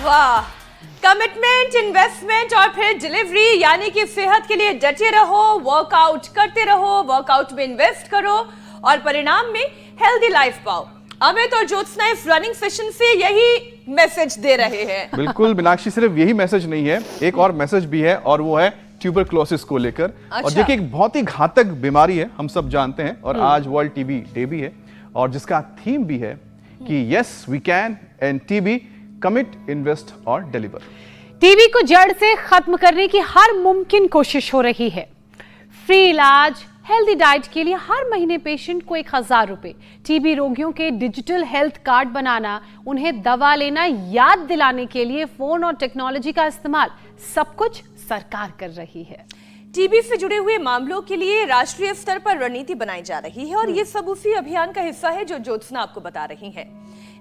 वाह, commitment, investment और फिर डिलीवरी, यानी कि सेहत के लिए डटे रहो, वर्कआउट करते रहो, वर्कआउट में इन्वेस्ट करो और परिणाम में हेल्दी लाइफ पाओ। अमित और ज्योत्सना इस रनिंग सेशन से यही मैसेज दे रहे हैं। बिल्कुल मीनाक्षी, सिर्फ यही मैसेज नहीं है, एक और मैसेज भी है और वो है ट्यूबरक्लोसिस को लेकर। और जो कि एक बहुत ही घातक बीमारी है, हम सब जानते हैं, और आज वर्ल्ड टीबी डे भी है और जिसका थीम भी है कि yes we can end TB, commit, invest और डिलीवर। टीबी को जड़ से खत्म करने की हर मुमकिन कोशिश हो रही है। फ्री इलाज, हेल्दी डाइट के लिए हर महीने पेशेंट को 1000 रुपए, टीबी रोगियों के डिजिटल हेल्थ कार्ड बनाना, उन्हें दवा लेना याद दिलाने के लिए फोन और टेक्नोलॉजी का इस्तेमाल, सब कुछ सरकार कर रही है। टीबी से जुड़े हुए मामलों के लिए राष्ट्रीय स्तर पर रणनीति बनाई जा रही है और ये सब उसी अभियान का हिस्सा है जो ज्योत्सना आपको बता रही है।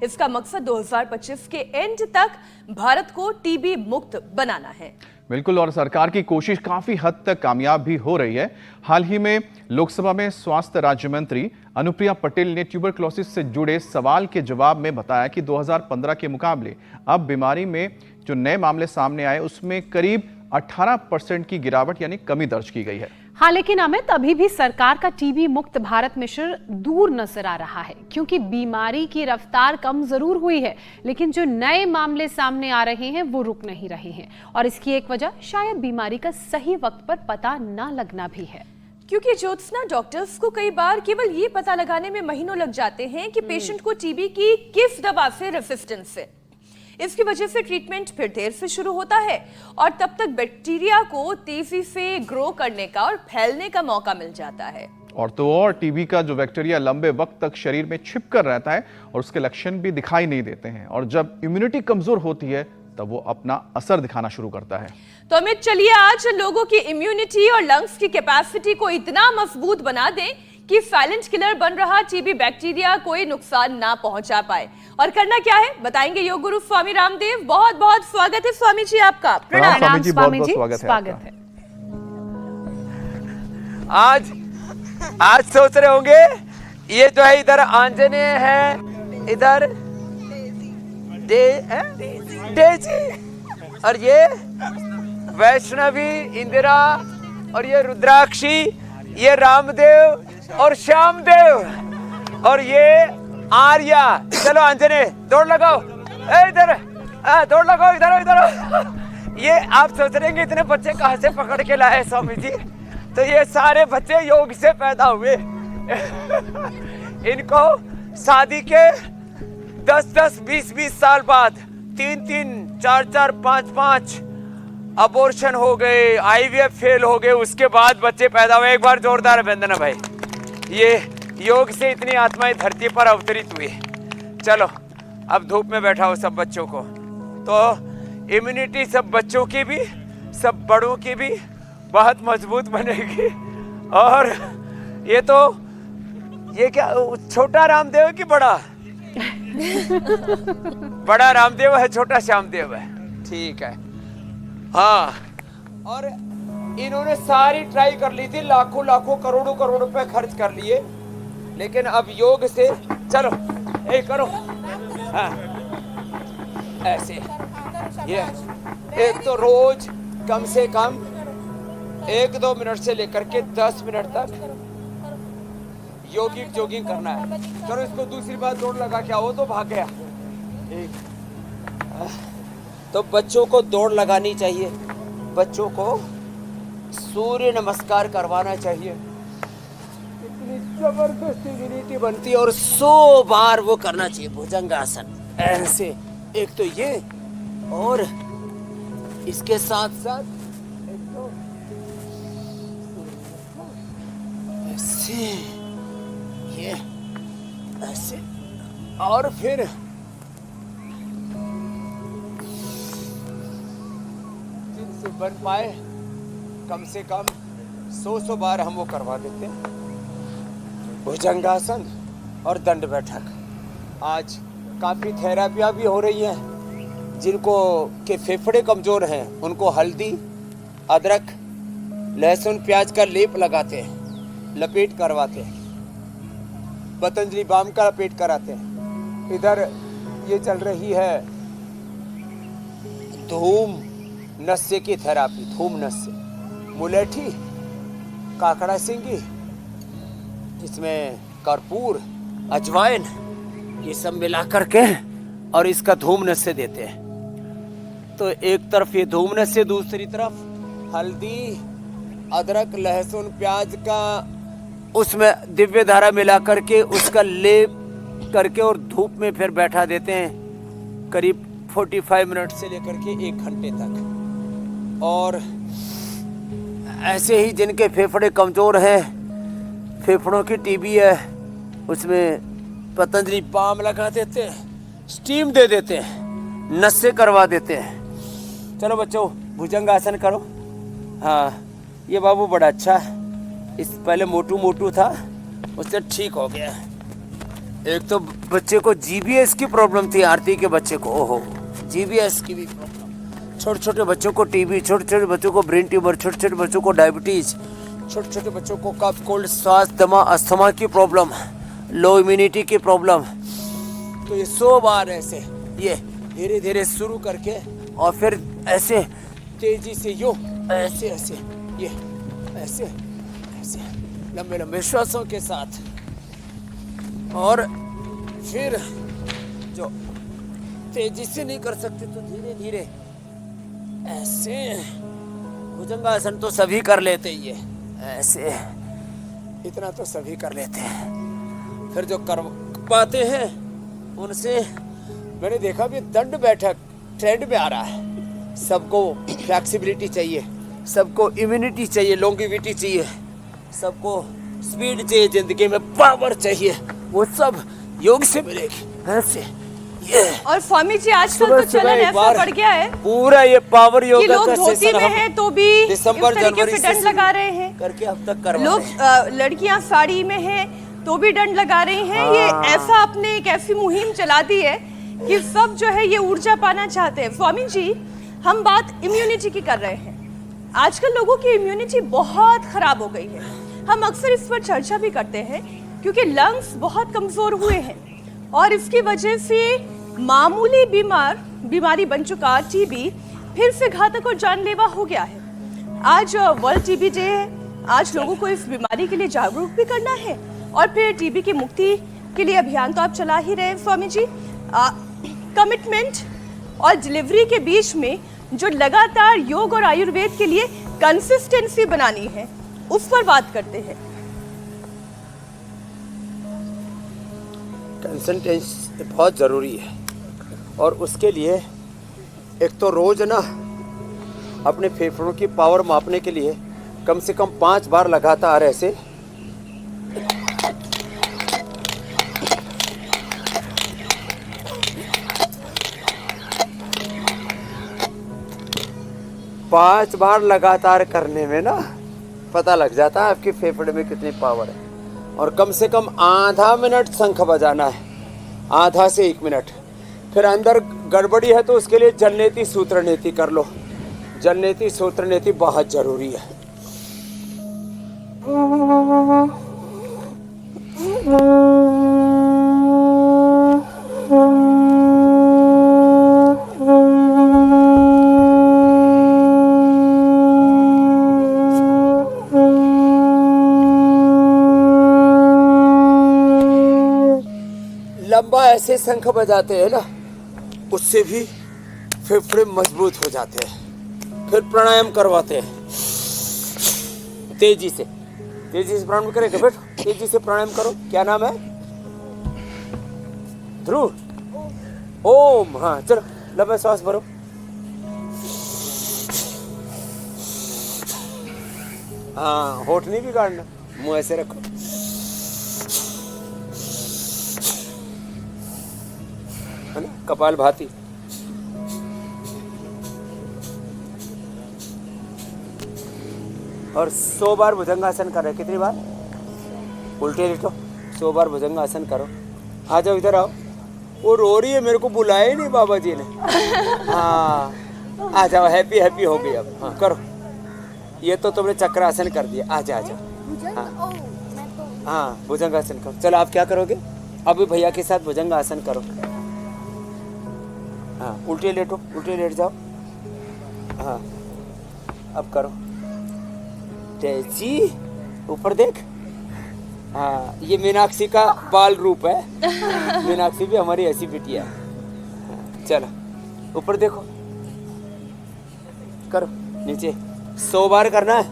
इसका मकसद 2025 के एंड तक भारत को टीबी मुक्त बनाना है। बिल्कुल, और सरकार की कोशिश काफी हद तक कामयाब भी हो रही है। हाल ही में लोकसभा में स्वास्थ्य राज्य मंत्री अनुप्रिया पटेल ने ट्यूबरक्लोसिस से जुड़े सवाल के जवाब में बताया कि 2015 के मुकाबले अब बीमारी में जो नए मामले सामने आए उसमें करीब 18% की गिरावट यानी कमी दर्ज की गई है। हाँ, लेकिन अमित, अभी भी सरकार का टीबी मुक्त भारत मिशन दूर नजर आ रहा है, क्योंकि बीमारी की रफ्तार कम जरूर हुई है, लेकिन जो नए मामले सामने आ रहे हैं वो रुक नहीं रहे हैं। और इसकी एक वजह शायद बीमारी का सही वक्त पर पता ना लगना भी है। क्योंकि ज्योत्सना, डॉक्टर्स को कई बार केवल ये पता लगाने में महीनों लग जाते हैं कि पेशेंट को टीबी की किस दवा से रेजिस्टेंस है। इसकी वजह से ट्रीटमेंट फिर देर से शुरू होता है और तब तक बैक्टीरिया को तेजी से ग्रो करने का और फैलने का मौका मिल जाता है। और टीबी का जो बैक्टीरिया लंबे वक्त तक शरीर में छिप कर रहता है और उसके लक्षण भी दिखाई नहीं देते हैं, और जब इम्यूनिटी कमजोर होती है तब वो अपना असर दिखाना शुरू करता है। तो अमित, चलिए आज लोगों की इम्यूनिटी और लंग्स की कैपेसिटी को इतना मजबूत बना दें कि साइलेंट किलर बन रहा टीबी बैक्टीरिया कोई नुकसान ना पहुंचा पाए। और करना क्या है बताएंगे योग गुरु स्वामी रामदेव। बहुत बहुत स्वागत है स्वामी जी आपका। प्रणाम स्वामी जी, बहुत बहुत स्वागत है। आज सोच रहे होंगे ये जो है, इधर आंजनेय है, इधर डेजी, और ये वैष्णवी, इंदिरा, और ये रुद्राक्षी, ये रामदेव और श्यामदेव, और ये आर्या। चलो अंजने, दौड़ लगाओ, इधर दौड़ लगाओ, इधर। ये आप सोच रहे हैं इतने बच्चे कहाँ से पकड़ के लाए स्वामी जी? तो ये सारे बच्चे योग से पैदा हुए। इनको शादी के 10-10, 20-20 साल बाद 3-3, 4-4, 5-5 अबॉर्शन हो गए, आईवीएफ फेल हो गए, उसके बाद बच्चे पैदा हुए। एक बार जोरदार वंदना भाई। ये योग से इतनी आत्माएं धरती पर अवतरित हुई। चलो अब धूप में बैठा हो सब बच्चों को, तो इम्यूनिटी सब बच्चों की भी, सब बड़ों की भी बहुत मजबूत बनेगी। और ये क्या छोटा रामदेव की बड़ा? बड़ा रामदेव है, छोटा श्यामदेव है। ठीक है, हाँ। और इन्होंने सारी ट्राई कर ली थी, लाखों लाखों करोड़ों करोड़ रुपए खर्च कर लिए, लेकिन अब योग से चलो करो, हाँ ऐसे। ये एक तो रोज कम से कम 1-2 मिनट से लेकर के 10 मिनट तक जोगिंग करना है। चलो इसको दूसरी बार दौड़ लगा के आओ, तो भाग गया। तो बच्चों को दौड़ लगानी चाहिए, बच्चों को सूर्य नमस्कार करवाना चाहिए। इतनी जबरदस्त इम्यूनिटी बनती है, और 100 बार वो करना चाहिए भुजंगासन ऐसे। एक तो ये, और इसके साथ साथ एक तो ऐसे, ये ऐसे, और फिर जिनसे बन पाए कम से कम 100 बार हम वो करवा देते हैं। भुजंगासन और दंड बैठक। आज काफ़ी थेरेपियाँ भी हो रही हैं। जिनको के फेफड़े कमज़ोर हैं उनको हल्दी, अदरक, लहसुन, प्याज का लेप लगाते हैं, लपेट करवाते हैं। पतंजलि बाम का लपेट कराते हैं। इधर ये चल रही है धूम नस्से की थेरापी, धूम नस्से, मुलेठी, काकड़ा सिंगी, इसमें कर्पूर, अजवाइन, ये सब मिला करके और इसका धूम नस्से देते हैं। तो एक तरफ ये धूम नस्से, दूसरी तरफ हल्दी, अदरक, लहसुन, प्याज का उसमें दिव्य धारा मिला करके उसका लेप करके और धूप में फिर बैठा देते हैं करीब 45 मिनट से लेकर के 1 घंटे तक। और ऐसे ही जिनके फेफड़े कमजोर हैं, फेफड़ों की टीबी है, उसमें पतंजलि पाम लगा देते हैं, स्टीम दे देते हैं, नस्से करवा देते हैं। चलो बच्चों भुजंग आसन करो। हाँ ये बाबू बड़ा अच्छा है, इस पहले मोटू मोटू था, उससे ठीक हो गया। एक तो बच्चे को जीबीएस की प्रॉब्लम थी, आरती के बच्चे को, ओहो जीबीएस की भी प्रॉब्लम, छोटे छोटे बच्चों को टीबी, छोटे छोटे बच्चों को ब्रेन ट्यूमर, छोटे छोटे बच्चों को डायबिटीज, छोटे छोटे बच्चों को कफ, कोल्ड, सांस, दमा, अस्थमा की प्रॉब्लम, लो इम्यूनिटी की प्रॉब्लम। तो ये 100 बार ऐसे ये धीरे धीरे शुरू करके और फिर ऐसे तेजी से यो ऐसे ऐसे ये ऐसे ऐसे लंबे लंबे श्वासों के साथ, और फिर जो तेजी से नहीं कर सकते तो धीरे धीरे ऐसे। भुजंगासन तो सभी कर लेते ये ऐसे, इतना तो सभी कर लेते हैं। फिर जो कर पाते हैं उनसे मैंने देखा भी दंड बैठक ट्रेंड में आ रहा है। सबको फ्लेक्सिबिलिटी चाहिए, सबको इम्यूनिटी चाहिए, लॉन्गेविटी चाहिए, सबको स्पीड चाहिए, जिंदगी में पावर चाहिए, वो सब योग से मिलेगी ऐसे। ये और स्वामी जी आजकल तो चलन ऐसा बढ़ गया है पूरा ये पावर योग कि लोग धोती में हैं तो भी इस तरीके से दंड लगा रहे हैं करके अब तक करवा लोग। रहे हैं। लड़कियां साड़ी में हैं तो भी दंड लगा रही हैं। ये ऐसा आपने एक ऐसी मुहिम चला दी है कि सब जो है ये ऊर्जा पाना चाहते हैं। स्वामी जी हम बात इम्यूनिटी की कर रहे हैं। आजकल लोगों की इम्यूनिटी बहुत खराब हो गई है। हम अक्सर इस पर चर्चा भी करते हैं क्योंकि लंग्स बहुत कमजोर हुए हैं और इसकी वजह से मामूली बीमारी बन चुका टीबी फिर से घातक और जानलेवा हो गया है। आज वर्ल्ड टीबी डे है। आज लोगों को इस बीमारी के लिए जागरूक भी करना है और फिर टीबी की मुक्ति के लिए अभियान तो आप चला ही रहे हैं स्वामी जी। कमिटमेंट और डिलीवरी के बीच में जो लगातार योग और आयुर्वेद के लिए कंसिस्टेंसी बनानी है उस पर बात करते हैं। कंसिस्टेंसी बहुत ज़रूरी है और उसके लिए एक तो रोज ना अपने फेफड़ों की पावर मापने के लिए कम से कम 5 बार लगातार ऐसे पाँच बार लगातार करने में ना पता लग जाता है आपके फेफड़े में कितनी पावर है। और कम से कम आधा मिनट शंख बजाना है, आधा से 1 मिनट। फिर अंदर गड़बड़ी है तो उसके लिए जलनेति सूत्र नेति कर लो। जलनेति सूत्र नेति बहुत जरूरी है। लंबा ऐसे शंख बजाते हैं ना, उससे भी फेफड़े मजबूत हो जाते हैं। फिर प्राणायाम करवाते हैं तेजी से प्राणायाम करेंगे। बैठो, तेजी से प्राणायाम करो। क्या नाम है? ध्रुव। ओम। हाँ चलो, लंबा सांस भरो। हाँ, होठ नहीं बिगाड़ना, मुंह ऐसे रखो। है ना, कपाल भाती। और 100 बार भुजंगासन करो। कितनी बार? उल्टे लेटो, 100 बार भुजंगासन करो। आ जाओ, इधर आओ। वो रो रही है, मेरे को बुलाया ही नहीं बाबा जी ने। हाँ आ जाओ, हैप्पी हैप्पी हो गई अब। हाँ करो, ये तो तुमने चक्रासन कर दिया। आ जाओ, आ जाओ। हाँ भुजंगासन करो। चलो आप क्या करोगे? अभी भैया के साथ भुजंगासन करो। हाँ उल्टे लेटो, उल्टे लेट जाओ। हाँ अब करो। डेजी ऊपर देख। हाँ ये मीनाक्षी का बाल रूप है। मीनाक्षी भी हमारी ऐसी बिटिया है। हाँ, चलो ऊपर देखो, करो नीचे। 100 बार करना है,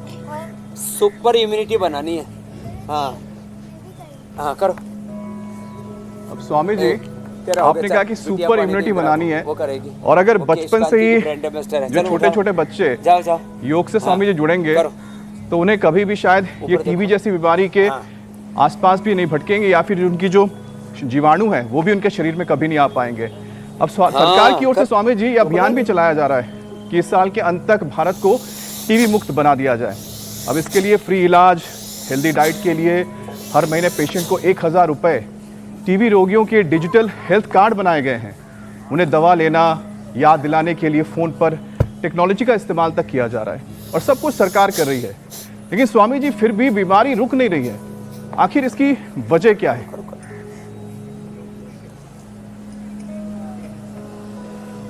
सुपर इम्यूनिटी बनानी है। हाँ हाँ करो। अब स्वामी जी तेरा हो आपने गया, कहा कि बिटिया सुपर पानी इम्यूनिटी देगी, बनानी है, वो करेगी। और अगर वो बचपन केश से ही कांति की ब्रांड एम्बेसडर है। जो चलो, छोटे उठाओ। छोटे बच्चे जाओ जाओ। योग से स्वामी जी जुड़ेंगे करो। तो उन्हें कभी भी शायद ये ऊपर टीबी देखो। जैसी बीमारी के हाँ। आसपास भी नहीं भटकेंगे, या फिर उनकी जो जीवाणु है वो भी उनके शरीर में कभी नहीं आ पाएंगे। अब सरकार की ओर से स्वामी जी ये अभियान भी चलाया जा रहा है कि इस साल के अंत तक भारत को टीबी मुक्त बना दिया जाए। अब इसके लिए फ्री इलाज, हेल्दी डाइट के लिए हर महीने पेशेंट को 1000 रुपए, टीबी रोगियों के डिजिटल हेल्थ कार्ड बनाए गए हैं। उन्हें दवा लेना याद दिलाने के लिए फ़ोन पर टेक्नोलॉजी का इस्तेमाल तक किया जा रहा है, और सब कुछ सरकार कर रही है। लेकिन स्वामी जी फिर भी बीमारी रुक नहीं रही है। आखिर इसकी वजह क्या है?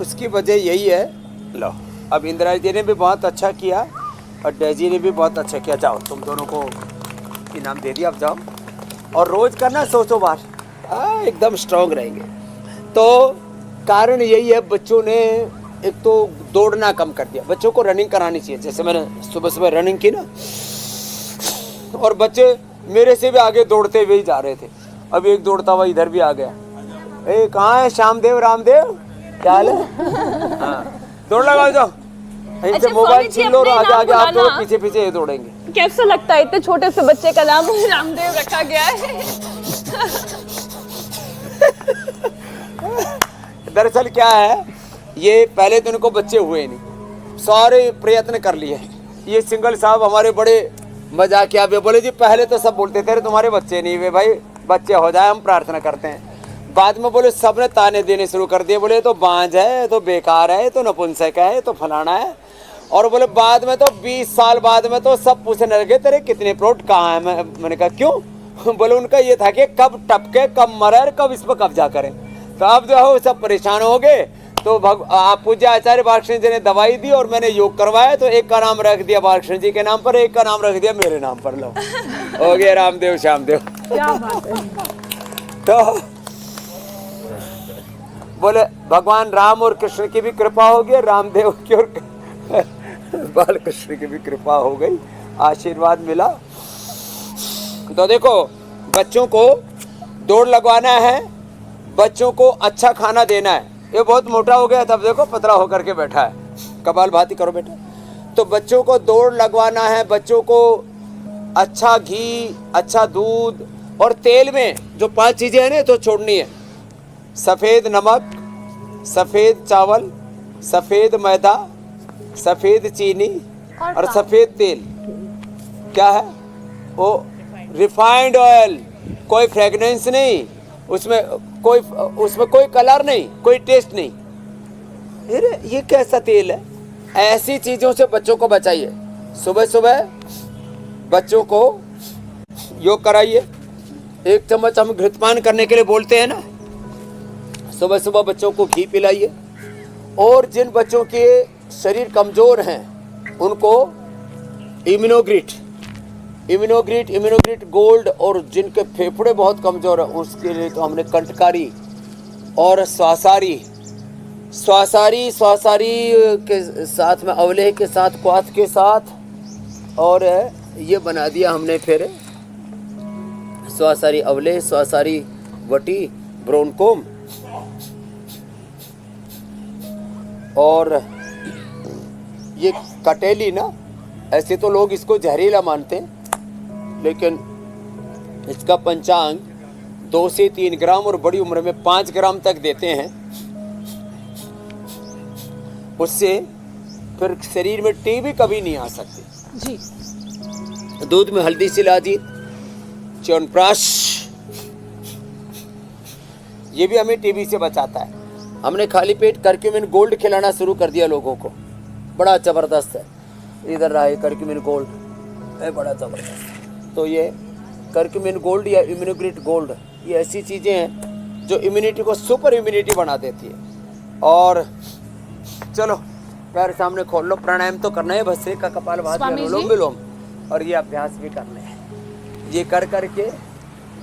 उसकी वजह यही है। लो अब इंदिरा जी ने भी बहुत अच्छा किया और डेजी ने भी बहुत अच्छा किया। जाओ तुम दोनों को इनाम दे दिया। अब जाओ और रोज करना 100 बार। एकदम स्ट्रांग रहेंगे। तो कारण यही है, बच्चों ने एक तो दौड़ना कम कर दिया। बच्चों को रनिंग करानी चाहिए। जैसे मैंने सुबह सुबह रनिंग की ना, और बच्चे मेरे से भी आगे दौड़ते हुए ही जा रहे थे। अब एक दौड़ता हुआ इधर भी आ गया। ए कहाँ है श्यामदेव, रामदेव, क्या हाल है? हाँ दौड़ लगाओ जाओ। इनसे अच्छा, मोबाइल स्वामी जी, छीन लो और अपने आगे नाम आगे आप बुलाना। दौड़ो, पीछे पीछे ये दौड़ेंगे। कैसा लगता है इतने छोटे से बच्चे का नाम रामदेव रखा गया है? दरअसल क्या है, ये पहले तो इनको बच्चे हुए नहीं, सारे प्रयत्न कर लिए। ये सिंगल साहब हमारे बड़े मजाकिया भी बोले जी, पहले तो सब बोलते थे तुम्हारे बच्चे नहीं हुए भाई, बच्चे हो जाए हम प्रार्थना करते हैं। बाद में बोले सबने ताने देने शुरू कर दिए। बोले तो बांझ है, तो बेकार है, तो नपुंसक है, तो फलाना है। और बोले बाद में तो 20 साल बाद में तो सब पूछने लगे तेरे कितने प्लॉट कहाँ है। मैंने कहा क्यों? बोले उनका ये था कि कब टपके, कब मरे और कब इस पर कब्जा करें। तो अब जो है सब परेशान हो गए। तो आप पूज्य आचार्य बालकृष्ण जी ने दवाई दी और मैंने योग करवाया। तो एक का नाम रख दिया बालकृष्ण जी के नाम पर, एक का नाम रख दिया मेरे नाम पर। लो हो गया रामदेव श्यामदेव। क्या बात है। तो बोले भगवान राम और कृष्ण की भी कृपा हो गई, रामदेव की और बालकृष्ण की भी कृपा हो गई, आशीर्वाद मिला। तो देखो बच्चों को दौड़ लगवाना है, बच्चों को अच्छा खाना देना है। ये बहुत मोटा हो गया तब देखो पतला होकर के बैठा है। कपालभाति करो बेटा। तो बच्चों को दौड़ लगवाना है, बच्चों को अच्छा घी, अच्छा दूध और तेल में जो 5 चीजें हैं ना तो छोड़नी है। सफ़ेद नमक, सफ़ेद चावल, सफ़ेद मैदा, सफ़ेद चीनी और सफ़ेद तेल। क्या है वो? Refined oil. कोई फ्रेगनेंस नहीं उसमें, कोई कलर नहीं, कोई टेस्ट नहीं। अरे ये कैसा तेल है? ऐसी चीज़ों से बच्चों को बचाइए। सुबह सुबह बच्चों को योग कराइए। 1 चम्मच हम घृतपान करने के लिए बोलते हैं ना, सुबह सुबह बच्चों को घी पिलाइए। और जिन बच्चों के शरीर कमज़ोर हैं उनको इम्यूनोग्रिट गोल्ड, और जिनके फेफड़े बहुत कमज़ोर हैं उसके लिए तो हमने कंटकारी और स्वासारी के साथ में, अवलेह के साथ, क्वाथ के साथ, और ये बना दिया हमने फिर स्वासारी अवलेह, स्वासारी वटी, ब्रोनकोम। और ये कटेली ना, ऐसे तो लोग इसको जहरीला मानते हैं, लेकिन इसका पंचांग 2 से 3 ग्राम और बड़ी उम्र में 5 ग्राम तक देते हैं। उससे फिर शरीर में टीबी कभी नहीं आ सकती जी। दूध में हल्दी शिलाजीत, च्यवनप्राश, ये भी हमें टीबी से बचाता है। हमने खाली पेट करक्यूमिन गोल्ड खिलाना शुरू कर दिया लोगों को, बड़ा ज़बरदस्त है। इधर रहा है करक्यूमिन गोल्ड, है बड़ा ज़बरदस्त। तो ये करक्यूमिन गोल्ड या इम्यूनोग्रिट गोल्ड, ये ऐसी चीज़ें हैं जो इम्यूनिटी को सुपर इम्यूनिटी बना देती है। और चलो पैर सामने खोल लो, प्राणायाम तो करना है, भस्त्रिका कपालभाति अनुलोम विलोम, और ये अभ्यास भी करने हैं। ये कर करके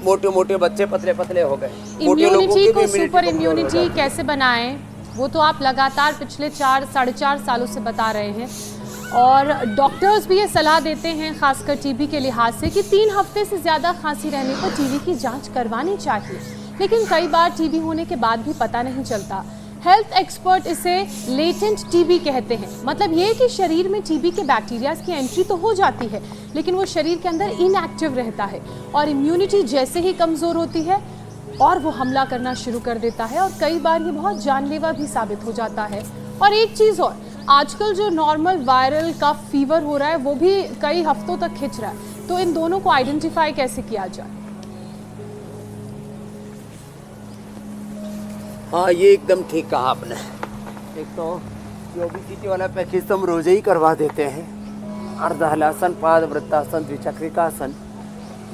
मोटे मोटे बच्चे पतले पतले हो गए। इम्यूनिटी को सुपर इम्यूनिटी कैसे बनाएं, वो तो आप लगातार पिछले 4-4.5 सालों से बता रहे हैं, और डॉक्टर्स भी ये सलाह देते हैं खासकर टीबी के लिहाज से कि 3 हफ्ते से ज़्यादा खांसी रहने पर टीबी की जांच करवानी चाहिए, लेकिन कई बार टीबी होने के बाद भी पता नहीं चलता। हेल्थ एक्सपर्ट इसे लेटेंट टीबी कहते हैं, मतलब ये कि शरीर में टीबी के बैक्टीरियाज की एंट्री तो हो जाती है, लेकिन वो शरीर के अंदर इनएक्टिव रहता है, और इम्यूनिटी जैसे ही कमज़ोर होती है और वो हमला करना शुरू कर देता है, और कई बार ये बहुत जानलेवा भी साबित हो जाता है। और एक चीज़ और, आजकल जो नॉर्मल वायरल कफ फीवर हो रहा है वो भी कई हफ्तों तक खिंच रहा है, तो इन दोनों को आइडेंटिफाई कैसे किया जाए? हाँ, ये एकदम ठीक कहा आपने। एक तो ओबेसिटी वाला पैकेज तो हम रोज ही करवा देते हैं, अर्धहलासन, पाद वृत्तासन, द्विचक्रिकासन।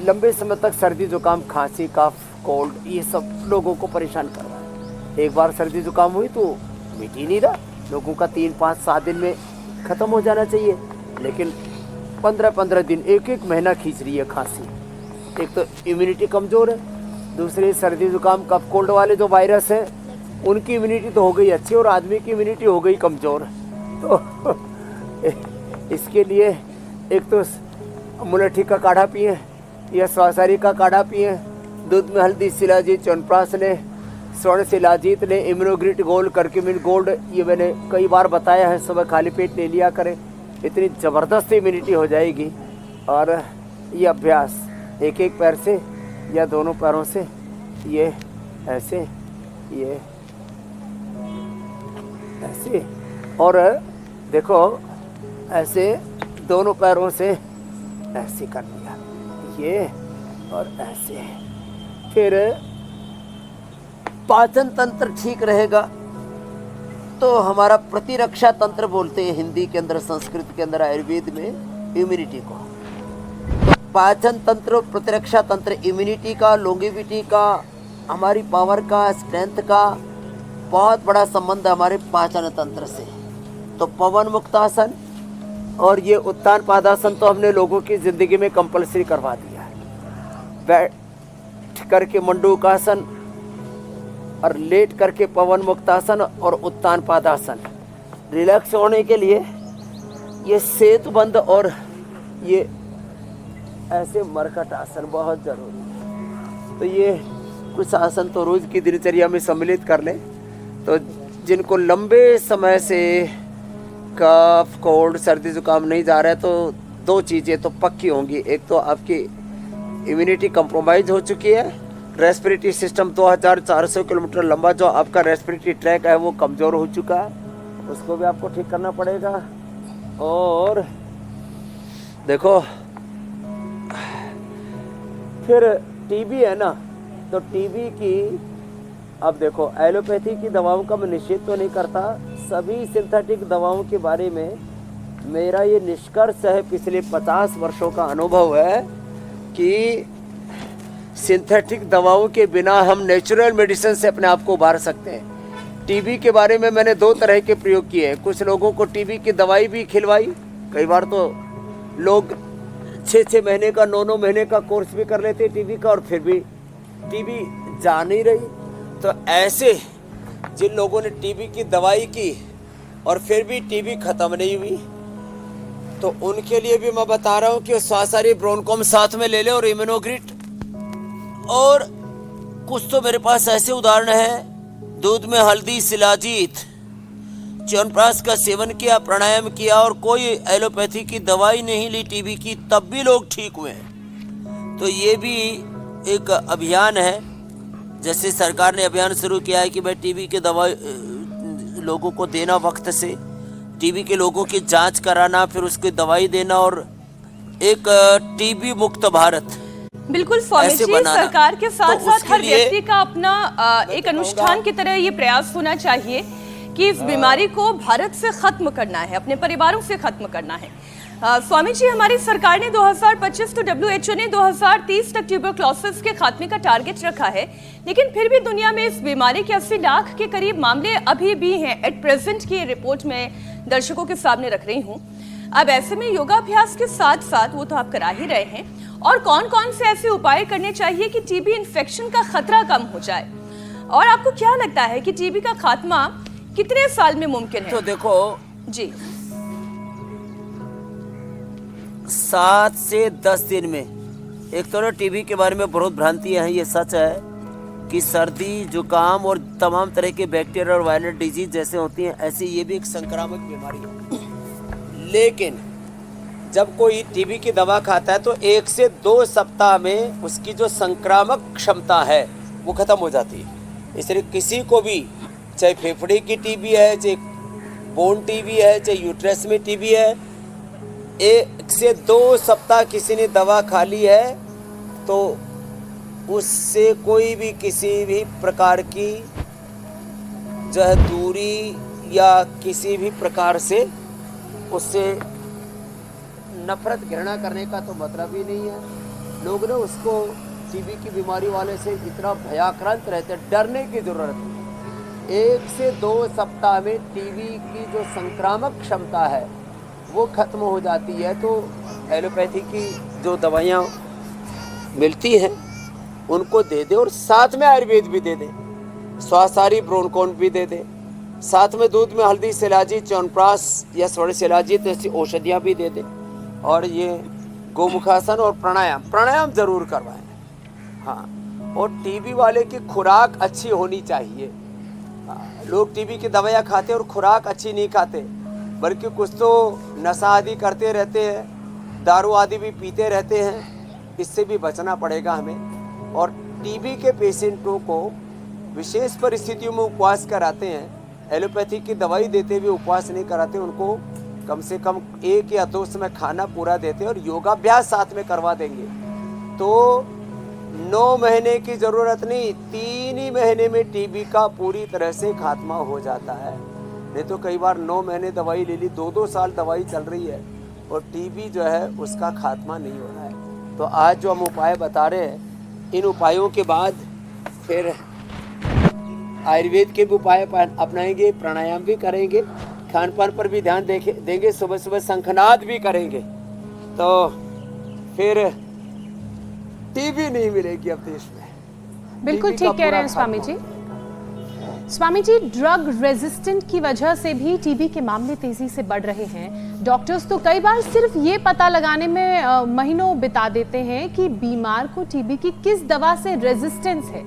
लंबे समय तक सर्दी जुकाम, खांसी, कफ, कोल्ड, ये सब लोगों को परेशान कर रहा है। एक बार सर्दी जुकाम हुई तो मिट ही नहीं रहा, लोगों का 3-5-7 दिन में ख़त्म हो जाना चाहिए, लेकिन 15-15 दिन, 1-1 महीना खींच रही है खांसी। एक तो इम्यूनिटी कमज़ोर है, दूसरी सर्दी जुकाम, कफ, कोल्ड वाले जो वायरस है उनकी इम्यूनिटी तो हो गई अच्छी और आदमी की इम्यूनिटी हो गई कमज़ोर। तो इसके लिए एक तो मुलट्ठी का काढ़ा पिए या स्वासारी का काढ़ा पिए, दूध में हल्दी, शिलाजीत, च्यवनप्राश लें, स्वर्ण शिलाजीत लें, इम्यूनोग्रिट गोल्ड, करक्यूमिन गोल्ड, ये मैंने कई बार बताया है, सुबह खाली पेट ले लिया करें, इतनी ज़बरदस्त इम्यूनिटी हो जाएगी। और ये अभ्यास 1-1 पैर से या दोनों पैरों से, ये ऐसे, ये ऐसे, और देखो ऐसे दोनों पैरों से ऐसे कर लिया, ये और ऐसे। फिर पाचन तंत्र ठीक रहेगा तो हमारा प्रतिरक्षा तंत्र बोलते हैं हिंदी के अंदर, संस्कृत के अंदर, आयुर्वेद में इम्यूनिटी को। तो पाचन तंत्र, प्रतिरक्षा तंत्र, इम्यूनिटी का, लॉन्गेविटी का, हमारी पावर का, स्ट्रेंथ का बहुत बड़ा संबंध हमारे पाचन तंत्र से। तो पवन मुक्तासन और ये उत्तान पादासन तो हमने लोगों की ज़िंदगी में कंपलसरी करवा दिया है। बैठ करके मंडूकासन और लेट करके पवन मुक्तासन और उत्तान पादासन। रिलैक्स होने के लिए ये सेतुबंद और ये ऐसे मरकट आसन बहुत ज़रूरी है। तो ये कुछ आसन तो रोज़ की दिनचर्या में सम्मिलित कर लें। तो जिनको लंबे समय से कफ, कोल्ड, सर्दी जुकाम नहीं जा रहा है तो 2 चीज़ें तो पक्की होंगी। एक तो आपकी इम्यूनिटी कंप्रोमाइज़ हो चुकी है, रेस्पिरेटरी सिस्टम 2400 किलोमीटर लंबा जो आपका रेस्पिरेटरी ट्रैक है वो कमज़ोर हो चुका है, उसको भी आपको ठीक करना पड़ेगा। और देखो फिर टीबी है ना, तो टीबी की, अब देखो एलोपैथी की दवाओं का मैं निषेध तो नहीं करता, सभी सिंथेटिक दवाओं के बारे में मेरा ये निष्कर्ष है, पिछले 50 वर्षों का अनुभव है कि सिंथेटिक दवाओं के बिना हम नेचुरल मेडिसिन से अपने आप को उभार सकते हैं। टीबी के बारे में मैंने 2 तरह के प्रयोग किए हैं। कुछ लोगों को टीबी की दवाई भी खिलवाई, कई बार तो लोग 6-6 महीने का, 9-9 महीने का कोर्स भी कर लेते टीबी का, और फिर भी टीबी जा नहीं रही। तो ऐसे जिन लोगों ने टीबी की दवाई की और फिर भी टीबी खत्म नहीं हुई, तो उनके लिए भी मैं बता रहा हूँ कि स्वासारी ब्रोनकॉम साथ में ले ले और इम्यूनोग्रिट। और कुछ तो मेरे पास ऐसे उदाहरण हैं, दूध में हल्दी, शिलाजीत, च्यवनप्राश का सेवन किया, प्राणायाम किया और कोई एलोपैथी की दवाई नहीं ली टीबी की, तब भी लोग ठीक हुए हैं। तो ये भी एक अभियान है, जैसे सरकार ने अभियान शुरू किया है कि भाई टीबी के दवाई लोगों को देना, वक्त से टीबी के लोगों की जांच कराना, फिर उसकी दवाई देना, और एक टीबी मुक्त भारत बिल्कुल स्वामी जी, सरकार के साथ साथ हर व्यक्ति का अपना एक अनुष्ठान की तरह ये प्रयास होना चाहिए कि इस बीमारी को भारत से खत्म करना है, अपने परिवारों से खत्म करना है। स्वामी जी, हमारी सरकार ने 2025 तो WHO ने 2030 तक ट्यूबरक्लोसिस के खात्मे का टारगेट रखा है, लेकिन फिर भी दुनिया में इस बीमारी के 80 लाख के करीब मामले अभी भी हैं। एट प्रेजेंट की रिपोर्ट में दर्शकों के सामने रख रही हूँ। अब ऐसे में योगाभ्यास के साथ साथ, वो तो आप करा ही रहे हैं, और कौन कौन से ऐसे उपाय करने चाहिए कि टीबी इन्फेक्शन का खतरा कम हो जाए? और आपको क्या लगता है कि टीबी का खात्मा कितने साल में मुमकिन है? तो देखो जी, 7 से 10 दिन में। एक तो ना टीबी के बारे में बहुत भ्रांतियां हैं। ये सच है कि सर्दी, जुकाम और तमाम तरह के बैक्टीरिया और वायरल डिजीज जैसे होती हैं, ऐसे ये भी एक संक्रामक बीमारी है। लेकिन जब कोई टीबी की दवा खाता है तो 1 से 2 सप्ताह में उसकी जो संक्रामक क्षमता है वो खत्म हो जाती है। इसलिए किसी को भी, चाहे फेफड़े की टीबी है, चाहे बोन टीबी है, चाहे यूट्रस में टीबी है, 1 से 2 सप्ताह किसी ने दवा खा ली है तो उससे कोई भी किसी भी प्रकार की जो है दूरी या किसी भी प्रकार से उससे नफरत घृणा करने का तो मतलब ही नहीं है। लोग ना उसको टीबी की बीमारी वाले से इतना भयाक्रांत रहते हैं, डरने की ज़रूरत नहीं। 1 से 2 सप्ताह में टीबी की जो संक्रामक क्षमता है वो खत्म हो जाती है। तो एलोपैथी की जो दवाइयाँ मिलती हैं उनको दे दे, और साथ में आयुर्वेद भी दे दे, स्वासारी ब्रोनकोन भी दे दे, साथ में दूध में हल्दी, शिलाजी, च्यवनप्राश या स्वर्ण शिलाजीत ऐसी औषधियाँ भी दे दे, और ये गोमुखासन और प्राणायाम जरूर करवाएं। हाँ, और टीबी वाले की खुराक अच्छी होनी चाहिए। लोग टीबी की दवाइयाँ खाते और खुराक अच्छी नहीं खाते, बल्कि कुछ तो नशा आदि करते रहते हैं, दारू आदि भी पीते रहते हैं। इससे भी बचना पड़ेगा हमें। और टीबी के पेशेंटों को विशेष परिस्थितियों में उपवास कराते हैं, एलोपैथी की दवाई देते हुए उपवास नहीं कराते। उनको कम से कम 1 या 2 समय खाना पूरा देते हैं और योगाभ्यास साथ में करवा देंगे तो 9 महीने की ज़रूरत नहीं, 3 ही महीने में टीबी का पूरी तरह से खात्मा हो जाता है। नहीं तो कई बार 9 महीने दवाई ले ली, 2-2 साल दवाई चल रही है और टीबी जो है उसका खात्मा नहीं हो रहा है। तो आज जो हम उपाय बता रहे हैं, इन उपायों के बाद फिर आयुर्वेद के भी उपाय अपनाएंगे, प्राणायाम भी करेंगे, खान पान पर भी ध्यान देंगे, सुबह सुबह शंखनाद भी करेंगे, तो फिर टीबी नहीं मिलेगी अब देश में। बिल्कुल ठीक कह रहे हैं स्वामी जी। स्वामी जी, ड्रग रेजिस्टेंट की वजह से भी टीबी के मामले तेजी से बढ़ रहे हैं। डॉक्टर्स तो कई बार सिर्फ ये पता लगाने में महीनों बिता देते हैं कि बीमार को टीबी की किस दवा से रेजिस्टेंस है।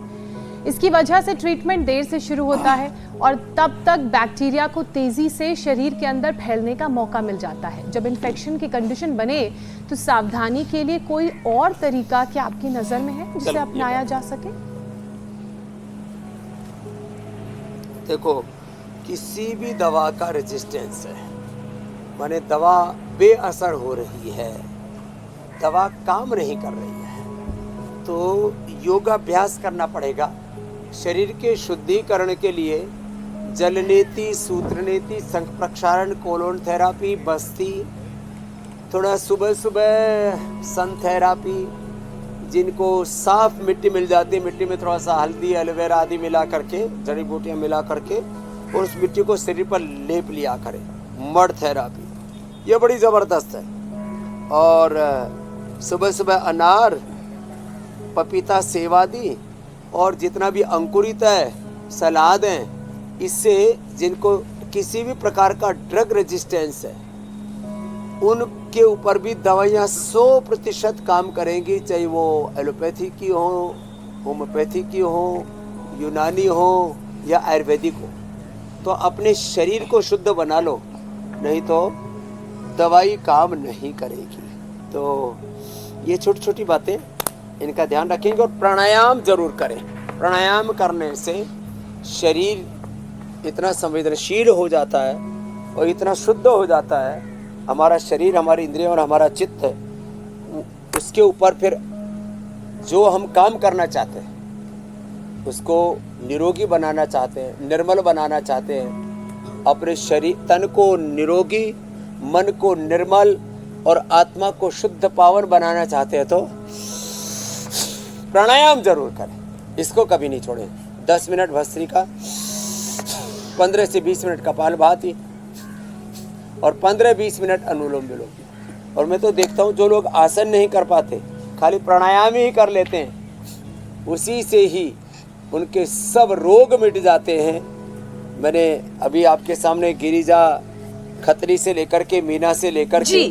इसकी वजह से ट्रीटमेंट देर से शुरू होता है और तब तक बैक्टीरिया को तेजी से शरीर के अंदर फैलने का मौका मिल जाता है। जब इन्फेक्शन की कंडीशन बने तो सावधानी के लिए कोई और तरीका क्या आपकी नजर में है जिसे अपनाया जा सके? देखो, किसी भी दवा का रेजिस्टेंस है, माने दवा बेअसर हो रही है, दवा काम नहीं कर रही है, तो योगाभ्यास करना पड़ेगा। शरीर के शुद्धिकरण के लिए जलनेति, सूत्रनेति, शंख प्रक्षालन, कोलोन थेरापी, बस्ती, थोड़ा सुबह सुबह सन थेरापी, जिनको साफ मिट्टी मिल जाती है, मिट्टी में थोड़ा सा हल्दी, एलोवेरा आदि मिला करके, जड़ी बूटियाँ मिला करके, और उस मिट्टी को शरीर पर लेप लिया करें। मड थेरापी ये बड़ी ज़बरदस्त है। और सुबह सुबह अनार, पपीता, सेब आदि और जितना भी अंकुरित है, सलाद हैं, इससे जिनको किसी भी प्रकार का ड्रग रेजिस्टेंस है उनके ऊपर भी दवाइयाँ 100% काम करेंगी, चाहे वो एलोपैथी की हो, होम्योपैथी की हो, यूनानी हो या आयुर्वेदिक हो। तो अपने शरीर को शुद्ध बना लो, नहीं तो दवाई काम नहीं करेगी। तो ये छोटी छोटी बातें, इनका ध्यान रखेंगे और प्राणायाम जरूर करें। प्राणायाम करने से शरीर इतना संवेदनशील हो जाता है और इतना शुद्ध हो जाता है, हमारा शरीर, हमारी इंद्रियां और हमारा चित्त, उसके ऊपर फिर जो हम काम करना चाहते हैं, उसको निरोगी बनाना चाहते हैं, निर्मल बनाना चाहते हैं, अपने शरीर तन को निरोगी, मन को निर्मल और आत्मा को शुद्ध पावन बनाना चाहते हैं तो प्राणायाम जरूर करें, इसको कभी नहीं छोड़ें। 10 मिनट भस्त्रिका, 15 से 20 मिनट कपालभाति और 15-20 मिनट अनुलोम विलोम। और मैं तो देखता हूँ जो लोग आसन नहीं कर पाते, खाली प्राणायाम ही कर लेते हैं, उसी से ही उनके सब रोग मिट जाते हैं। मैंने अभी आपके सामने गिरिजा खत्री से लेकर के मीना से लेकर के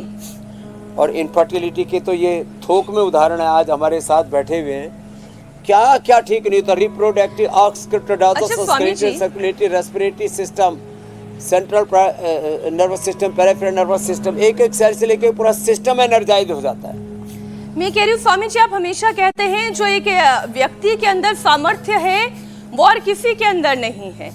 और इनफर्टिलिटी के तो ये थोक में उदाहरण है, आज हमारे साथ बैठे हुए हैं। क्या क्या ठीक नहीं होता, reproductive, circulatory, respiratory system, central nervous system, peripheral nervous system, एक सेल से लेकर पूरा सिस्टम एनर्जाइज हो जाता है। मैं कह रही हूँ स्वामी जी, आप हमेशा कहते हैं जो एक व्यक्ति के अंदर सामर्थ्य है वो और किसी के अंदर नहीं है,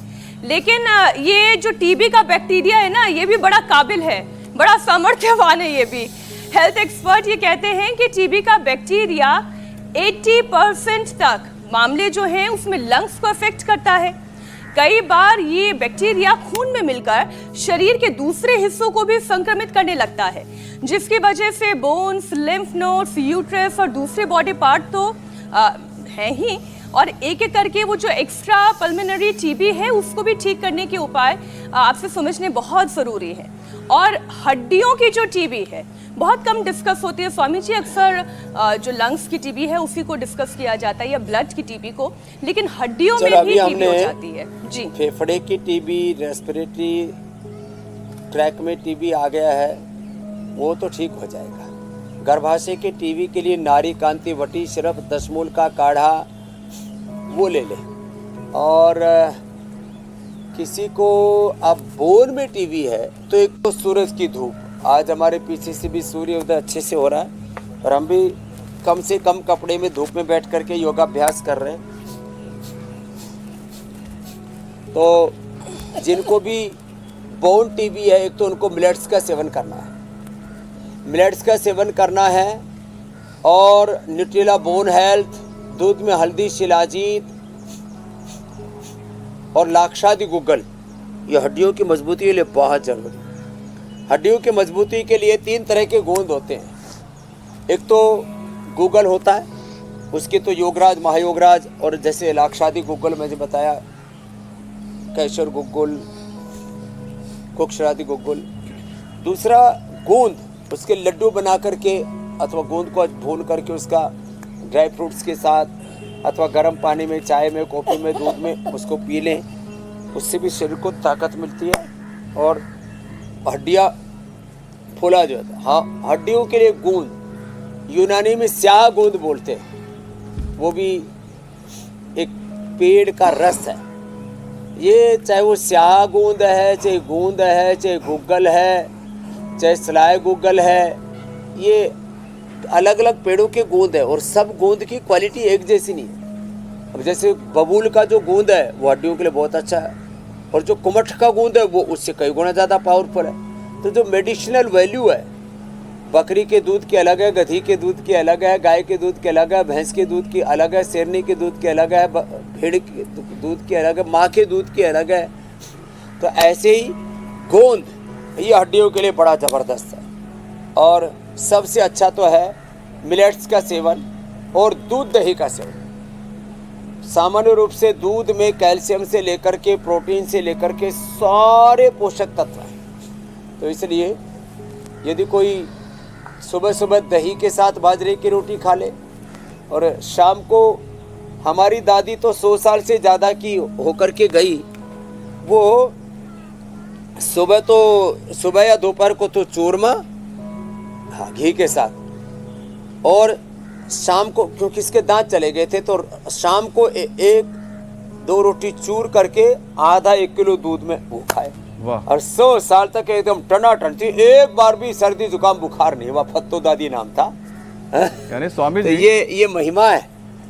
लेकिन ये जो टीबी का बैक्टीरिया है ना, ये भी बड़ा काबिल है, बड़ा सामर्थ्यवान है। ये भी हेल्थ एक्सपर्ट ये कहते हैं कि टीबी का बैक्टीरिया 80% तक मामले जो हैं उसमें लंग्स को अफेक्ट करता है। कई बार ये बैक्टीरिया खून में मिलकर शरीर के दूसरे हिस्सों को भी संक्रमित करने लगता है, जिसकी वजह से बोन्स, लिम्फ नोड्स, यूट्रस और दूसरे बॉडी पार्ट तो हैं ही, और एक एक करके वो जो एक्स्ट्रा पल्मोनरी टीबी है उसको भी ठीक करने के उपाय आपसे समझने बहुत ज़रूरी है। और हड्डियों की जो टीबी है बहुत कम डिस्कस होती है स्वामी जी, अक्सर जो लंग्स की टीबी है उसी को डिस्कस किया जाता है या ब्लड की टीबी को, लेकिन हड्डियों में भी टीबी हो जाती है जी। फेफड़े की टीबी, रेस्पिरेटरी ट्रैक में टीबी आ गया है, वो तो ठीक हो जाएगा। गर्भाशय के टीबी के लिए नारी कांति वटी सिर्फ 10 मूल का काढ़ा वो ले ले। और किसी को अब बोन में टीबी है तो एक तो सूरज की धूप, आज हमारे पीछे से भी सूर्योदय अच्छे से हो रहा है और हम भी कम से कम कपड़े में धूप में बैठ करके योगाभ्यास कर रहे हैं। तो जिनको भी बोन टीबी है, एक तो उनको मिलेट्स का सेवन करना है, मिलेट्स का सेवन करना है, और न्यूट्रेला बोन हेल्थ, दूध में हल्दी, शिलाजीत और लाक्षादि गुग्गल, ये हड्डियों की मजबूती के लिए बहुत जरूरी है। हड्डियों की मजबूती के लिए 3 तरह के गोंद होते हैं। एक तो गुग्गल होता है, उसके तो योगराज, महायोगराज, और जैसे लाक्षादि गुग्गल मैंने बताया, कैशर गुग्गल, कुक्षरादि गुग्गल। दूसरा गोंद, उसके लड्डू बना करके अथवा गोंद को भून करके उसका ड्राई फ्रूट्स के साथ अथवा गर्म पानी में, चाय में, कॉफ़ी में, दूध में उसको पी लें, उससे भी शरीर को ताकत मिलती है और हड्डियाँ फूला जो है। हाँ, हड्डियों के लिए गूंद, यूनानी में स्याह गूंद बोलते हैं, वो भी एक पेड़ का रस है। ये चाहे वो स्याह गूंद है, चाहे गूंद है, चाहे गुग्गल है, चाहे सलाय गुग्गल है, ये अलग अलग पेड़ों के गूंद है और सब गूंद की क्वालिटी एक जैसी नहीं है। अब जैसे बबूल का जो गूंद है वो हड्डियों के लिए बहुत अच्छा है, और जो कुमठ का गूंद है वो उससे कई गुना ज़्यादा पावरफुल है। तो जो मेडिसिनल वैल्यू है, बकरी के दूध की अलग है, गधी के दूध की अलग है, गाय के दूध की अलग है, भैंस के दूध की अलग है, शेरनी के दूध की अलग है, भेड़ के दूध की अलग है, माँ के दूध की अलग है। तो ऐसे ही गोंद ये हड्डियों के लिए बड़ा ज़बरदस्त है। और सबसे अच्छा तो है मिलेट्स का सेवन और दूध दही का सेवन। सामान्य रूप से दूध में कैल्शियम से लेकर के प्रोटीन से लेकर के सारे पोषक तत्व हैं। तो इसलिए यदि कोई सुबह सुबह दही के साथ बाजरे की रोटी खा ले, और शाम को, हमारी दादी तो 100 साल से ज़्यादा की होकर के गई, वो सुबह या दोपहर को तो चूरमा, हाँ, घी के साथ, और शाम को, क्योंकि इसके दांत चले गए थे, तो शाम को 1-2 रोटी चूर करके आधा 1 किलो दूध में वो खाए। और 100 साल तक एकदम टनाटन थी, एक बार भी सर्दी जुकाम बुखार नहीं हुआ। फत्तो दादी नाम था। यानी स्वामी तो जी, ये महिमा है।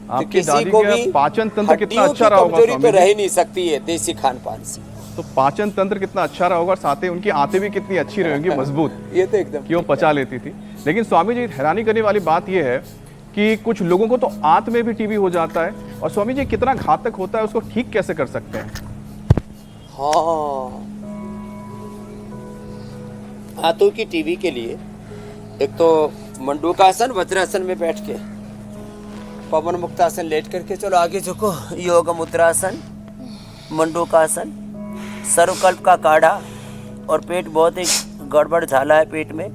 आपकी तो किसी दादी को का भी पाचन तंत्र कितना अच्छा रहा होगा कमजोरी तो रह ही नहीं सकती है देसी खान पान से। तो पाचन तंत्र कितना अच्छा रहा होगा, साथ ही उनकी आंतें भी कितनी अच्छी रहेंगी, मजबूत, ये तो एकदम कि वो पचा लेती थी। लेकिन स्वामी जी, हैरानी करने वाली बात यह है कि कुछ लोगों को तो आंत में भी टीबी हो जाता है, और स्वामी जी कितना घातक होता है, उसको ठीक कैसे कर सकते हैं? हाँ, आंतों की टीबी के लिए एक तो मंडूकासन, वज्रासन में बैठ के, पवन मुक्तासन लेट करके, चलो आगे झुको, योग मुद्रासन, मंडूकासन, सर्वकल्प का काढ़ा, और पेट बहुत ही गड़बड़ झाला है पेट में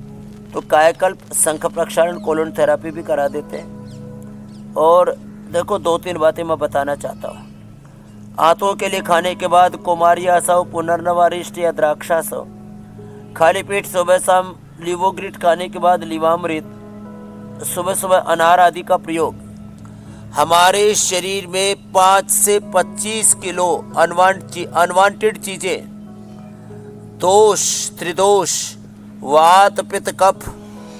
तो कायाकल्प, शंख प्रक्षालन, कोलन थेरापी भी करा देते हैं। और देखो 2-3 बातें मैं बताना चाहता हूँ। आंतों के लिए खाने के बाद कुमारियासव, पुनर्नवारिष्ट या द्राक्षासव, खाली पेट सुबह शाम लीवोग्रिट खाने के बाद लीवामृत, सुबह सुबह अनार आदि का प्रयोग हमारे शरीर में 5 से 25 किलो अनवांटेड चीजें, दोष, त्रिदोष, वात, पित्त, कफ,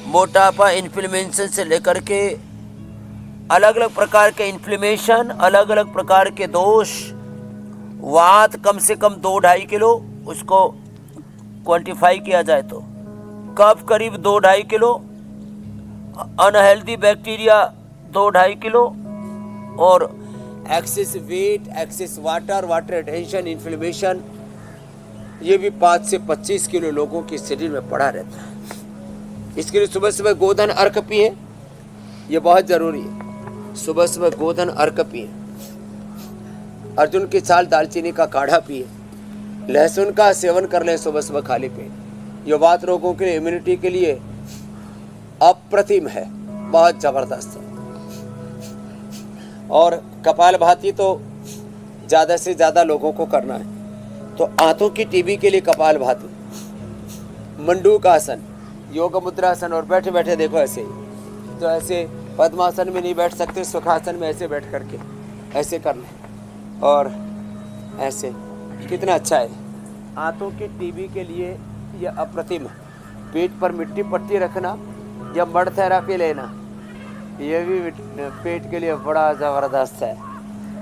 मोटापा, इन्फ्लेमेशन से लेकर के अलग अलग प्रकार के इन्फ्लेमेशन, अलग अलग प्रकार के दोष, वात कम से कम 2-2.5 किलो, उसको क्वांटिफाई किया जाए तो कफ करीब 2-2.5 किलो, अनहेल्दी बैक्टीरिया 2-2.5 किलो, और access wait, excess water retention, inflammation, ये भी 5 से 25 किलो लोगों के शरीर में पड़ा रहता है। इसके लिए सुबह सुबह गोधन अर्क पिए, ये बहुत जरूरी है। सुबह सुबह गोधन अर्क पिए, अर्जुन की छाल, दालचीनी का काढ़ा पिए, लहसुन का सेवन कर ले सुबह सुबह खाली पेट। ये वात रोगों के लिए, इम्यूनिटी के लिए अप्रतिम है, बहुत जबरदस्त है। और कपालभाति तो ज़्यादा से ज़्यादा लोगों को करना है। तो आंतों की टीबी के लिए कपालभाति, मंडूकासन, योग मुद्रासन, और बैठे बैठे देखो ऐसे ही, तो ऐसे पद्मासन में नहीं बैठ सकते, सुखासन में ऐसे बैठ करके ऐसे करना, और ऐसे, कितना अच्छा है। आंतों की टीबी के लिए यह अप्रतिम है। पेट पर मिट्टी पट्टी रखना या मड थेरापी लेना, ये भी पेट के लिए बड़ा ज़बरदस्त है।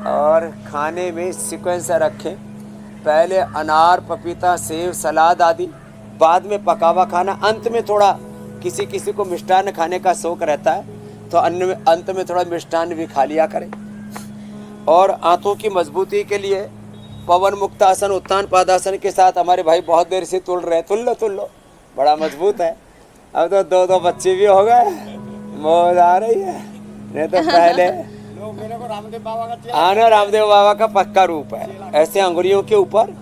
और खाने में सीक्वेंस रखें, पहले अनार, पपीता, सेब, सलाद आदि, बाद में पका हुआ खाना, अंत में थोड़ा, किसी किसी को मिष्टान्न खाने का शौक रहता है तो अंत में थोड़ा मिष्टान्न भी खा लिया करें। और आंतों की मजबूती के लिए पवन मुक्तासन, उत्तान पादासन के साथ हमारे भाई बहुत देर से तुल रहे, तुल लो, बड़ा मजबूत है। अब तो 2-2 बच्चे भी हो गए, मौज आ रही है, नहीं तो पहले रामदेव बाबा का पक्का रूप है। ऐसे अंगुलियों के ऊपर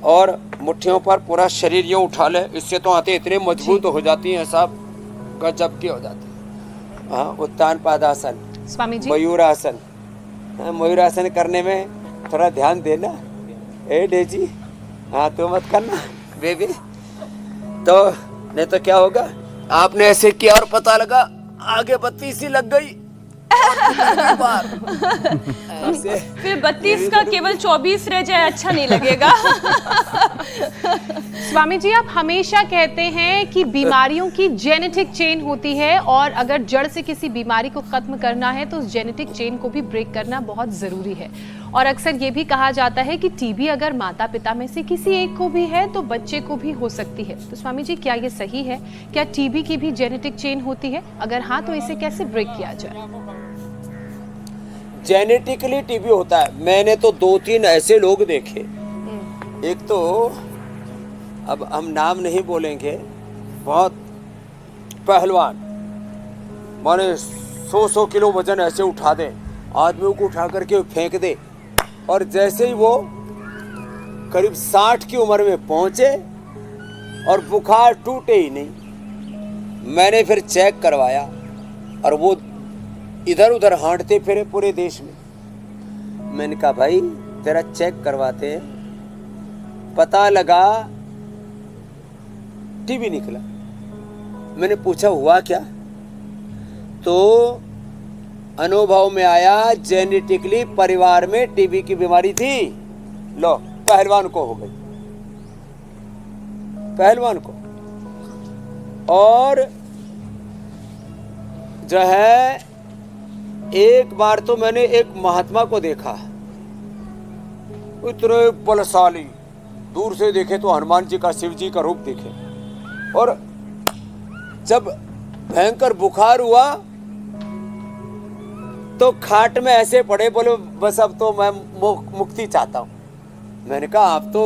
और मुट्ठियों पर पूरा शरीर यूँ उठा ले, इससे तो आंतें इतने मजबूत हो जाती हैं, सब गजब की हो जाती है। हाँ, उत्तान पादासन, स्वामी जी, मयूरासन, मयूरासन करने में थोड़ा ध्यान देना, ए डेजी, हाँ तो मत करना बेबी, तो नहीं तो क्या होगा, आपने ऐसे किया और पता लगा आगे 32 ही लग गई, फिर 32 का केवल 24 रह जाए, अच्छा नहीं लगेगा। स्वामी जी, आप हमेशा कहते हैं कि बीमारियों की जेनेटिक चेन होती है और अगर जड़ से किसी बीमारी को खत्म करना है तो उस जेनेटिक चेन को भी ब्रेक करना बहुत जरूरी है। और अक्सर ये भी कहा जाता है कि टीबी अगर माता पिता में से किसी एक को भी है तो बच्चे को भी हो सकती है। तो स्वामी जी, क्या ये सही है? क्या टीबी की भी जेनेटिक चेन होती है? अगर हाँ तो इसे कैसे ब्रेक किया जाए? जेनेटिकली टीबी होता है। मैंने तो 2-3 ऐसे लोग देखे, एक तो अब हम नाम नहीं बोलेंगे, बहुत पहलवान, माने 100 किलो वजन ऐसे उठा दे, आदमियों को उठा करके फेंक दे, और जैसे ही वो करीब 60 की उम्र में पहुंचे और बुखार टूटे ही नहीं। मैंने फिर चेक करवाया और वो इधर उधर हांटते फिरे पूरे देश में। मैंने कहा भाई तेरा चेक करवाते हैं, पता लगा टीबी निकला। मैंने पूछा हुआ क्या, तो अनुभव में आया जेनेटिकली परिवार में टीबी की बीमारी थी। लो, पहलवान को हो गई, पहलवान को। और जो है, एक बार तो मैंने एक महात्मा को देखा, इतने बलशाली, दूर से देखे तो हनुमान जी का, शिव जी का रूप दिखे, और जब भयंकर बुखार हुआ तो खाट में ऐसे पड़े, बोले बस अब तो मैं मुक्ति चाहता हूँ। मैंने कहा आप तो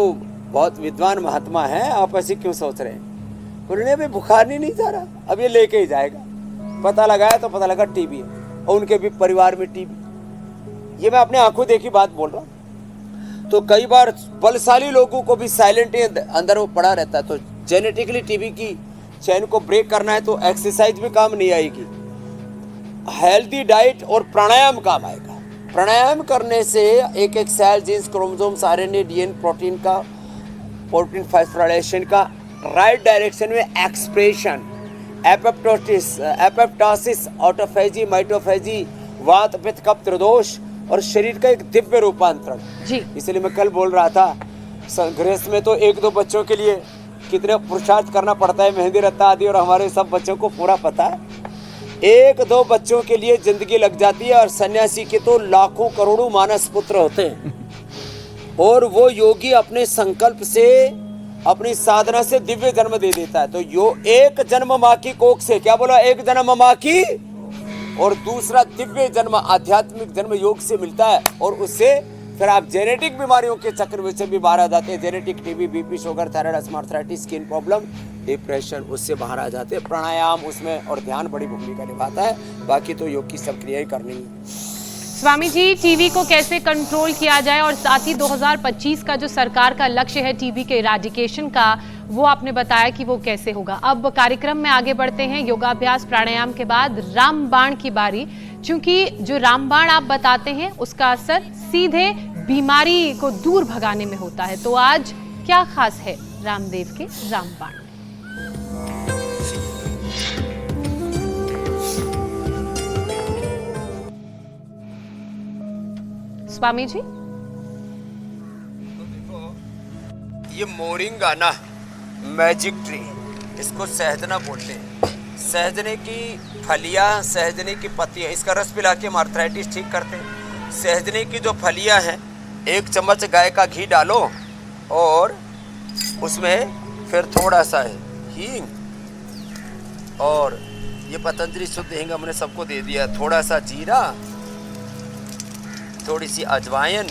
बहुत विद्वान महात्मा हैं, आप ऐसे क्यों सोच रहे हैं? उन्होंने अभी बुखार नहीं जा रहा, अब ये लेके ही जाएगा। पता लगाया तो पता लगा टीबी है, और उनके भी परिवार में टीबी। ये मैं अपने आंखों देखी बात बोल रहा हूँ। तो कई बार बलशाली लोगों को भी साइलेंट अंदर वो पड़ा रहता है। तो जेनेटिकली टीबी की चैन को ब्रेक करना है तो एक्सरसाइज भी काम नहीं आएगी, हेल्दी डाइट और प्राणायाम काम आएगा। प्राणायाम करने से एक एक cell, genes, chromosomes, RNA, DNA, protein का, प्रोटीन फास्फोराइलेशन का राइट डायरेक्शन में एक्सप्रेशन, एपोप्टोसिस, ऑटोफेजी, माइटोफेजी, वात, पित्त, कफ, त्रिदोष और शरीर का एक दिव्य रूपांतरण। जी, इसलिए मैं कल बोल रहा था, गृहस्थ में तो एक दो बच्चों के लिए कितने पुरुषार्थ करना पड़ता है, मेहंदी रत्ता आदि, और हमारे सब बच्चों को पूरा पता है। एक दो बच्चों के लिए जिंदगी लग जाती है, और सन्यासी के तो लाखों करोड़ों मानस पुत्र होते हैं। और वो योगी अपने संकल्प से, अपनी साधना से दिव्य जन्म दे देता है। तो एक जन्म माँ की कोख से, क्या बोला, एक जन्म माँ की, और दूसरा दिव्य जन्म, आध्यात्मिक जन्म योग से मिलता है। और उससे फिर आप जेनेटिक बीमारियों के चक्र में से भी बाहर आ जाते हैं। Genetic TB, BP, sugar, thyroid, asthma, arthritis, skin problem, depression, उससे बाहर आ जाते हैं। प्राणायाम उसमें और ध्यान बड़ी भूमिका निभाता है। बाकी तो योग की सब क्रियाएं करनी है। स्वामी जी, टीबी को कैसे कंट्रोल किया जाए, और साथ ही 2025 का जो सरकार का लक्ष्य है टीबी के इराडिकेशन का, वो आपने बताया कि वो कैसे होगा। अब कार्यक्रम में आगे बढ़ते हैं। योगाभ्यास, प्राणायाम के बाद रामबाण की बारी, क्योंकि जो रामबाण आप बताते हैं उसका असर सीधे बीमारी को दूर भगाने में होता है। तो आज क्या खास है रामदेव के रामबाण? स्वामी जी, ये मोरिंगा ना, मैजिक ट्री, इसको सहजना बोलते हैं। सहजने की फलियां, सहजने की पत्तियां, इसका रस पिला के हम आर्थराइटिस ठीक करते हैं। सहजने की जो फलियां हैं, 1 चम्मच गाय का घी डालो, और उसमें फिर थोड़ा सा हींग, और ये पतंजलि शुद्ध हींग हमने सबको दे दिया, थोड़ा सा जीरा, थोड़ी सी अजवाइन,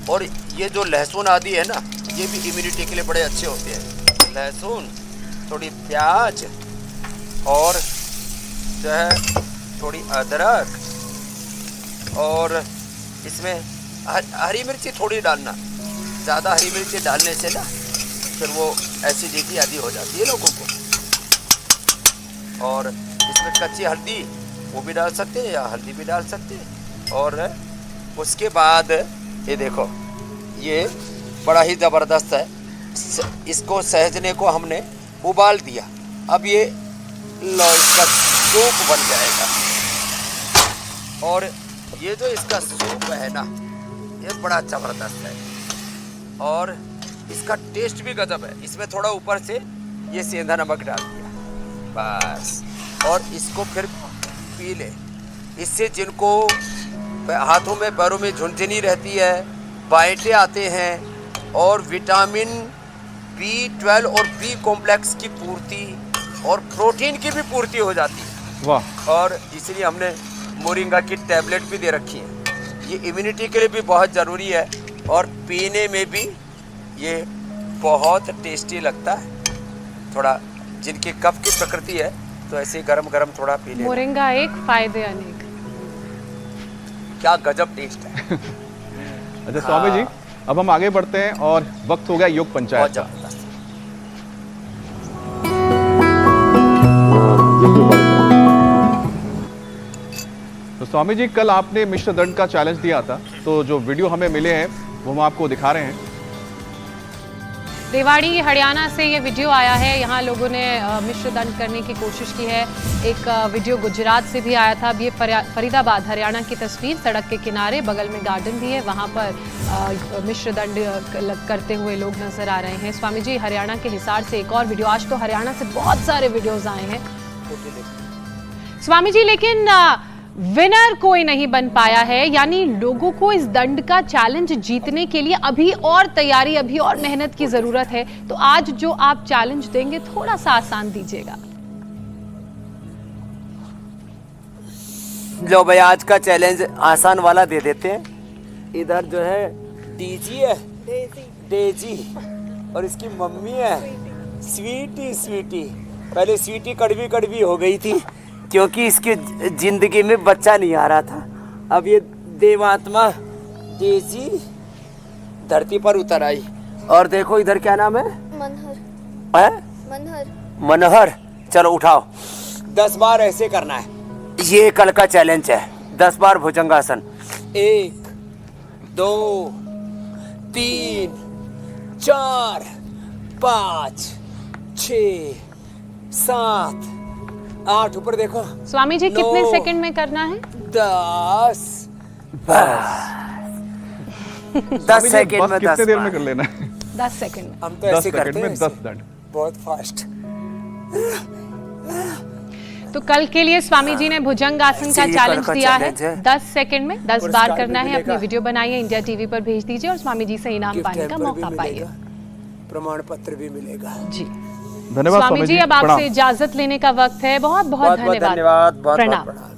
और ये जो लहसुन आदि है ना, ये भी इम्यूनिटी के लिए बड़े अच्छे होते हैं। लहसुन, थोड़ी प्याज, और जो है थोड़ी अदरक, और इसमें हरी मिर्ची थोड़ी डालना। ज़्यादा हरी मिर्ची डालने से ना फिर वो एसिडिटी आदि हो जाती है लोगों को। और इसमें कच्ची हल्दी वो भी डाल सकते हैं, या हल्दी भी डाल सकते हैं। और उसके बाद ये देखो, ये बड़ा ही ज़बरदस्त है। इसको सहजने को हमने उबाल दिया, अब ये लो इसका सूप बन जाएगा। और ये जो इसका सूप है ना, ये बड़ा ज़बरदस्त है, और इसका टेस्ट भी गजब है। इसमें थोड़ा ऊपर से ये सेंधा नमक डाल दिया बस, और इसको फिर पी ले। इससे जिनको हाथों में, पैरों में झुनझुनी रहती है, बाइटे आते हैं, और विटामिन B12 और B कॉम्प्लेक्स की पूर्ति और प्रोटीन की भी पूर्ति हो जाती है। वाह। और इसलिए हमने मोरिंगा की टैबलेट भी दे रखी है। ये इम्यूनिटी के लिए भी बहुत ज़रूरी है, और पीने में भी ये बहुत टेस्टी लगता है। थोड़ा जिनके कफ की प्रकृति है तो ऐसे गरम गरम थोड़ा पी लेना। मोरिंगा एक, फायदे अनेक। क्या गजब टेस्ट है। अच्छा स्वामी जी, अब हम आगे बढ़ते हैं और वक्त हो गया योग पंचायत बहुत का। जबरदस्त। तो स्वामी जी, कल आपने मिश्र दंड का चैलेंज दिया था, तो जो वीडियो हमें मिले हैं वो हम आपको दिखा रहे हैं। रेवाड़ी हरियाणा से ये वीडियो आया है। यहाँ लोगों ने मिश्र दंड करने की कोशिश की है। एक वीडियो गुजरात से भी आया था। अब ये फरीदाबाद हरियाणा की तस्वीर, सड़क के किनारे, बगल में गार्डन भी है, वहाँ पर मिश्र दंड करते हुए लोग नजर आ रहे हैं। स्वामी जी, हरियाणा के हिसार से एक और वीडियो, आज तो हरियाणा से बहुत सारे वीडियोज आए हैं स्वामी जी, लेकिन विनर कोई नहीं बन पाया है। यानी लोगों को इस दंड का चैलेंज जीतने के लिए अभी और तैयारी, अभी और मेहनत की जरूरत है। तो आज जो आप चैलेंज देंगे थोड़ा सा आसान दीजिएगा। लो भाई, आज का चैलेंज आसान वाला दे देते हैं। इधर जो है डीजी है, डेजी, और इसकी मम्मी है स्वीटी स्वीटी, पहले स्वीटी कड़वी कड़वी हो गई थी क्योंकि इसकी जिंदगी में बच्चा नहीं आ रहा था। अब ये देवात्मा देसी धरती पर उतर आई। और देखो इधर क्या नाम है? मनहर। है? मनहर। मनहर। चलो उठाओ, 10 बार ऐसे करना है। ये कल का चैलेंज है, 10 बार भुजंगासन। 1 2 3 4 5 6 7 8, ऊपर देखो। स्वामी जी कितने 9, सेकंड में करना है? 10 10 सेकंड बस में कितने 10 देर में बार। कर लेना है? 10 सेकंड में। हम तो 10 ऐसे सेकंड करते में हैं 10 दंड। बहुत फास्ट। तो कल के लिए स्वामी जी ने भुजंग आसन का ऐसे ही चैलेंज कल का दिया है। चैलेंज है। 10 सेकंड में 10 पुरस्कार बार करना भी है। अपनी मिलेगा। वीडियो बनाइए, इंडिया टीवी पर भेज दीजिए और स्वामी जी से इनाम गिफ्ट पाने का हैम्पर भी मौका पाइए। मिलेगा, प्रमाण पत्र भी मिलेगा। जी धन्यवाद स्वामी जी, अब प्रणाम। आपसे इजाजत लेने का वक्त है। बहुत बहुत बहुत बहुत धन्यवाद। धन्यवाद, बहुत बहुत प्रणाम। प्रणाम।